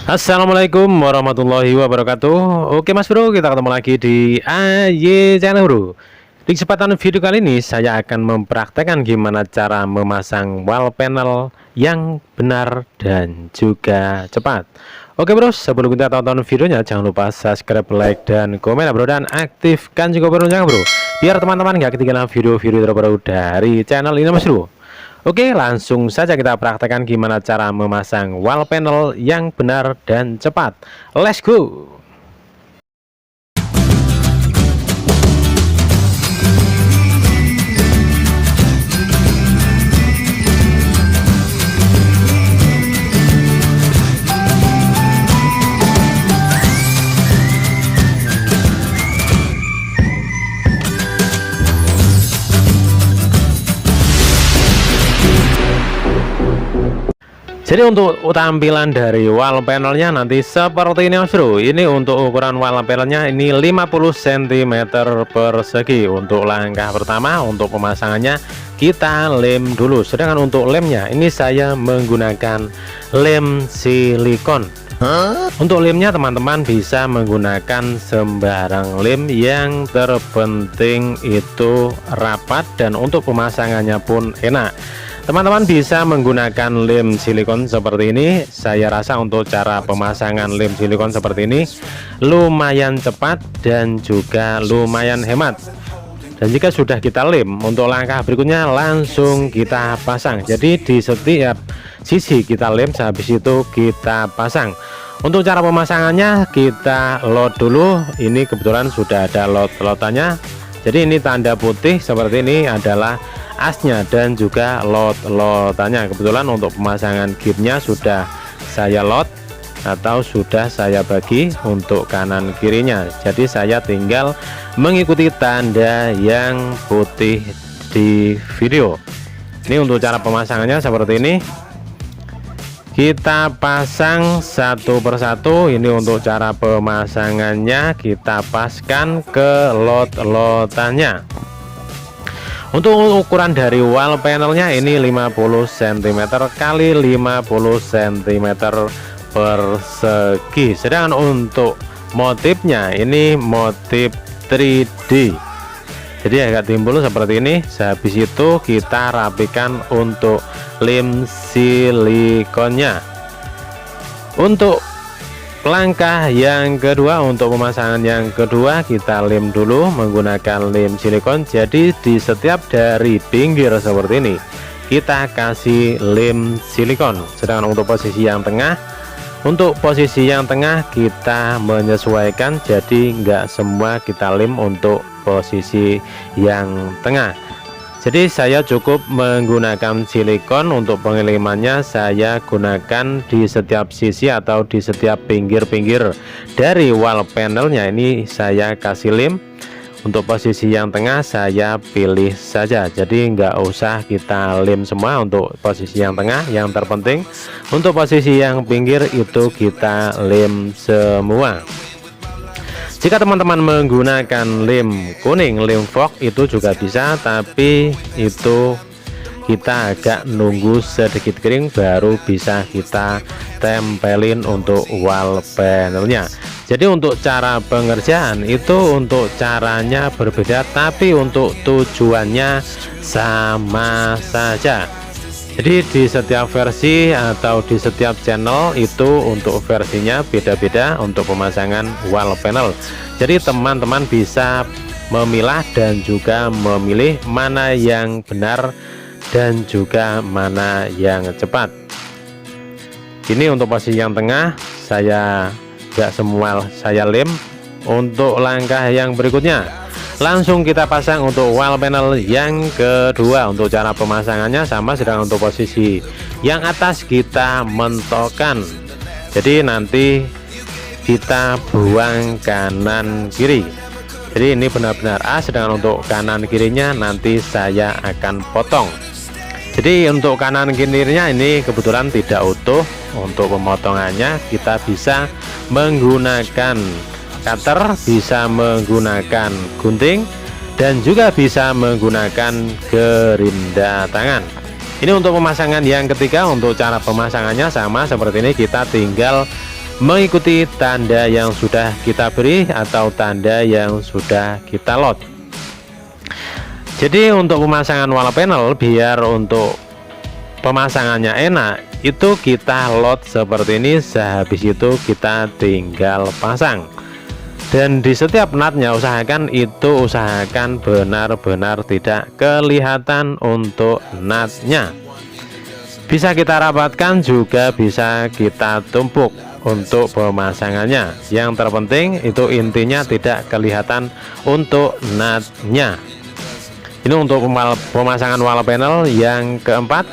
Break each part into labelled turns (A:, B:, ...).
A: Assalamualaikum warahmatullahi wabarakatuh. Oke Mas Bro, kita ketemu lagi di channel Bro. Di kesempatan video kali ini saya akan mempraktekkan gimana cara memasang wall panel yang benar dan juga cepat. Oke Bro, sebelum kita tonton videonya jangan lupa subscribe, like, dan komen ya Bro, dan aktifkan juga loncengnya Bro, biar teman-teman gak ketinggalan video-video terbaru dari channel ini Mas Bro. Oke, langsung saja kita praktekkan gimana cara memasang wall panel yang benar dan cepat. Let's go. Jadi untuk tampilan dari wall panelnya nanti seperti ini Mas Bro. Ini untuk ukuran wall panelnya ini 50 cm persegi. Untuk langkah pertama untuk pemasangannya kita lem dulu. Sedangkan untuk lemnya ini saya menggunakan lem silikon. Untuk lemnya teman-teman bisa menggunakan sembarang lem, yang terpenting itu rapat dan untuk pemasangannya pun enak. Teman-teman bisa menggunakan lem silikon seperti ini. Saya rasa untuk cara pemasangan lem silikon seperti ini lumayan cepat dan juga lumayan hemat. Dan jika sudah kita lem, untuk langkah berikutnya langsung kita pasang. Jadi di setiap sisi kita lem, habis itu kita pasang. Untuk cara pemasangannya kita load dulu. Ini kebetulan sudah ada load-loadannya. Jadi ini tanda putih seperti ini adalah asnya dan juga loadannya. Kebetulan untuk pemasangan gearnya sudah saya load atau sudah saya bagi untuk kanan kirinya. Jadi saya tinggal mengikuti tanda yang putih di video. Ini untuk cara pemasangannya seperti ini. Kita pasang satu persatu. Ini untuk cara pemasangannya, kita paskan ke loadannya. Untuk ukuran dari wall panelnya ini 50 cm kali 50 cm persegi. Sedangkan untuk motifnya ini motif 3D. Jadi agak timbul seperti ini. Habis itu kita rapikan untuk lem silikonnya. Untuk langkah yang kedua, untuk pemasangan yang kedua kita lem dulu menggunakan lem silikon. Jadi di setiap dari pinggir seperti ini kita kasih lem silikon. Sedangkan untuk posisi yang tengah, kita menyesuaikan, jadi enggak semua kita lem untuk posisi yang tengah. Jadi saya cukup menggunakan silikon. Untuk pengelemannya saya gunakan di setiap sisi atau di setiap pinggir-pinggir dari wall panelnya. Ini saya kasih lem. Untuk posisi yang tengah saya pilih saja, jadi nggak usah kita lem semua untuk posisi yang tengah. Yang terpenting untuk posisi yang pinggir itu kita lem semua. Jika teman-teman menggunakan lem kuning, lem fog itu juga bisa, tapi itu kita agak nunggu sedikit kering baru bisa kita tempelin untuk wall panelnya. Jadi untuk cara pengerjaan itu untuk caranya berbeda, tapi untuk tujuannya sama saja. Jadi di setiap versi atau di setiap channel itu untuk versinya beda-beda untuk pemasangan wall panel. Jadi teman-teman bisa memilah dan juga memilih mana yang benar dan juga mana yang cepat. Ini untuk posisi yang tengah saya gak semua saya lem. Untuk langkah yang berikutnya langsung kita pasang untuk wall panel yang kedua. Untuk cara pemasangannya sama, sedangkan untuk posisi yang atas kita mentokkan. Jadi nanti kita buang kanan kiri. Jadi ini benar-benar A, sedangkan untuk kanan kirinya nanti saya akan potong. Jadi untuk kanan kirinya ini kebetulan tidak utuh. Untuk pemotongannya kita bisa menggunakan cutter, bisa menggunakan gunting, dan juga bisa menggunakan gerinda tangan. Ini untuk pemasangan yang ketiga. Untuk cara pemasangannya sama seperti ini, kita tinggal mengikuti tanda yang sudah kita beri atau tanda yang sudah kita load. Jadi untuk pemasangan wall panel, biar untuk pemasangannya enak, itu kita load seperti ini, sehabis itu kita tinggal pasang. Dan di setiap nutnya usahakan benar-benar tidak kelihatan untuk nutnya. Bisa kita rapatkan, juga bisa kita tumpuk untuk pemasangannya. Yang terpenting itu intinya tidak kelihatan untuk nutnya. Ini untuk pemasangan wall panel yang keempat.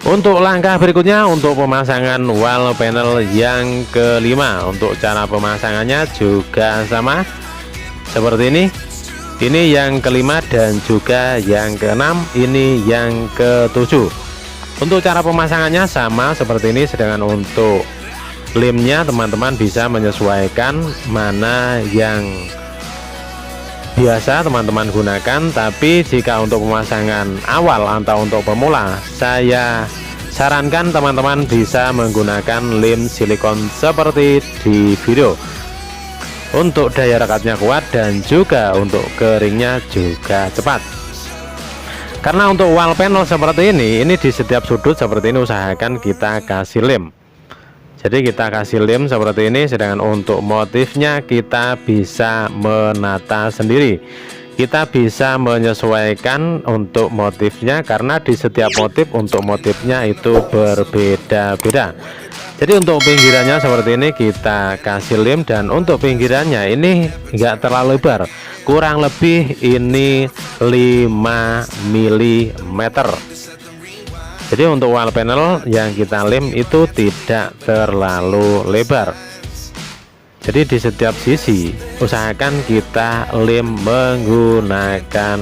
A: Untuk langkah berikutnya, untuk pemasangan wall panel yang kelima, untuk cara pemasangannya juga sama seperti ini. Ini yang kelima dan juga yang keenam, ini yang ketujuh. Untuk cara pemasangannya sama seperti ini, sedangkan untuk lemnya teman-teman bisa menyesuaikan mana yang biasa teman-teman gunakan. Tapi jika untuk pemasangan awal atau untuk pemula, saya sarankan teman-teman bisa menggunakan lem silikon seperti di video. Untuk daya rekatnya kuat dan juga untuk keringnya juga cepat. Karena untuk wall panel seperti ini di setiap sudut seperti ini usahakan kita kasih lem. Jadi kita kasih lem seperti ini, sedangkan untuk motifnya kita bisa menata sendiri. Kita bisa menyesuaikan untuk motifnya, karena di setiap motif untuk motifnya itu berbeda-beda. Jadi untuk pinggirannya seperti ini kita kasih lem, dan untuk pinggirannya ini enggak terlalu lebar, kurang lebih ini 5 mm. Jadi untuk wall panel yang kita lem itu tidak terlalu lebar. Jadi di setiap sisi usahakan kita lem menggunakan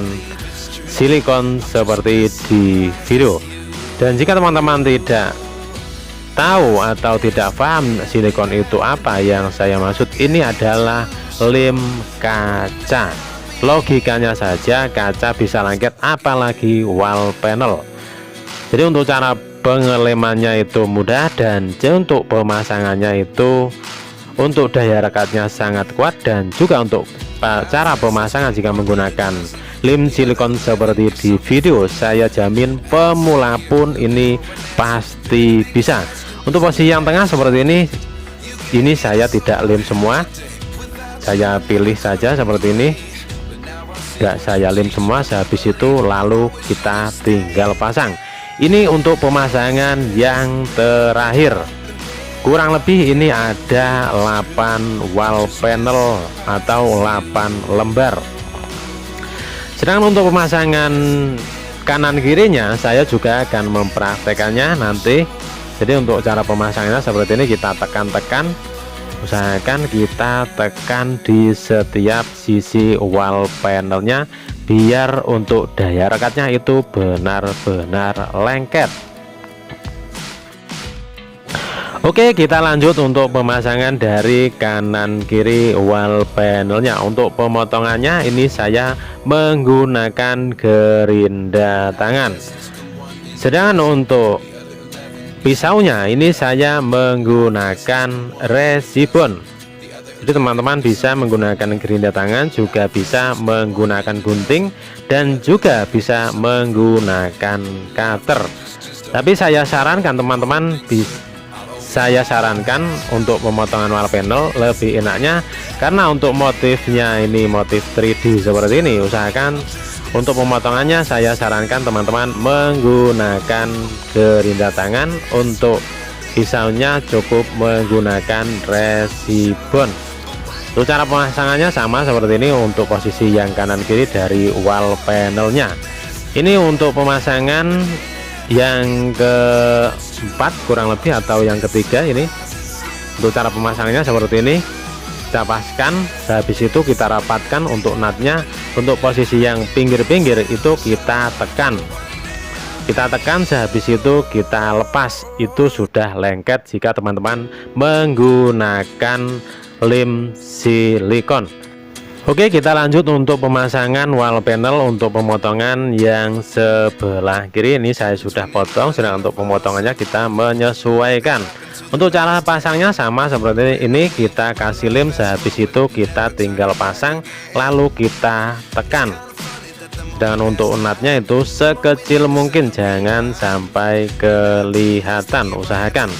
A: silikon seperti di video. Dan jika teman-teman tidak tahu atau tidak paham silikon itu apa yang saya maksud, ini adalah lem kaca. Logikanya saja kaca bisa lengket, apalagi wall panel. Jadi untuk cara pengelemannya itu mudah, dan untuk pemasangannya itu untuk daya rekatnya sangat kuat, dan juga untuk cara pemasangan jika menggunakan lem silikon seperti di video, saya jamin pemula pun ini pasti bisa. Untuk posisi yang tengah seperti ini saya tidak lem semua, saya pilih saja seperti ini, enggak saya lem semua. Sehabis itu lalu kita tinggal pasang. Ini untuk pemasangan yang terakhir. Kurang lebih ini ada 8 wall panel atau 8 lembar. Sedangkan untuk pemasangan kanan kirinya saya juga akan mempraktekannya nanti. Jadi untuk cara pemasangannya seperti ini, kita tekan-tekan, usahakan kita tekan di setiap sisi wall panelnya, biar untuk daya rekatnya itu benar-benar lengket. Oke, kita lanjut untuk pemasangan dari kanan kiri wall panelnya. Untuk pemotongannya ini saya menggunakan gerinda tangan. Sedangkan untuk pisaunya ini saya menggunakan resibon. Jadi teman-teman bisa menggunakan gerinda tangan, juga bisa menggunakan gunting, dan juga bisa menggunakan cutter. Tapi saya sarankan teman-teman, saya sarankan untuk pemotongan wall panel lebih enaknya, karena untuk motifnya ini motif 3D seperti ini, usahakan untuk pemotongannya saya sarankan teman-teman menggunakan gerinda tangan. Untuk pisaunya cukup menggunakan resibon. Untuk cara pemasangannya sama seperti ini untuk posisi yang kanan kiri dari wall panelnya. Ini untuk pemasangan yang keempat kurang lebih, atau yang ketiga. Ini untuk cara pemasangannya seperti ini, kita paskan, habis itu kita rapatkan untuk nutnya. Untuk posisi yang pinggir-pinggir itu kita tekan, sehabis itu kita lepas. Itu sudah lengket jika teman-teman menggunakan lem silikon. Oke, kita lanjut untuk pemasangan wall panel. Untuk pemotongan yang sebelah kiri ini saya sudah potong, sedang untuk pemotongannya kita menyesuaikan. Untuk cara pasangnya sama seperti ini, kita kasih lem, sehabis itu kita tinggal pasang lalu kita tekan. Dan untuk nutnya itu sekecil mungkin, jangan sampai kelihatan, usahakan.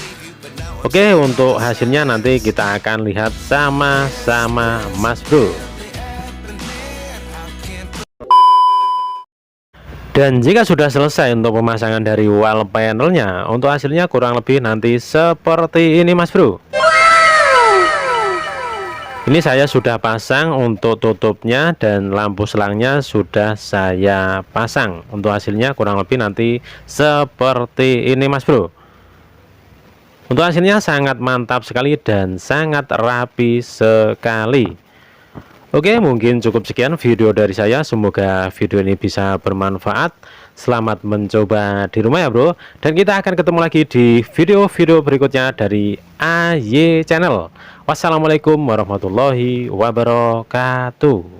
A: Oke, untuk hasilnya nanti kita akan lihat sama-sama Mas Bro. Dan jika sudah selesai untuk pemasangan dari wall panelnya, untuk hasilnya kurang lebih nanti seperti ini Mas Bro. Ini saya sudah pasang untuk tutupnya dan lampu selangnya sudah saya pasang. Untuk hasilnya kurang lebih nanti seperti ini Mas Bro. Untuk hasilnya sangat mantap sekali dan sangat rapi sekali. Oke, mungkin cukup sekian video dari saya. Semoga video ini bisa bermanfaat. Selamat mencoba di rumah ya bro. Dan kita akan ketemu lagi di video-video berikutnya dari AY Channel. Wassalamualaikum warahmatullahi wabarakatuh.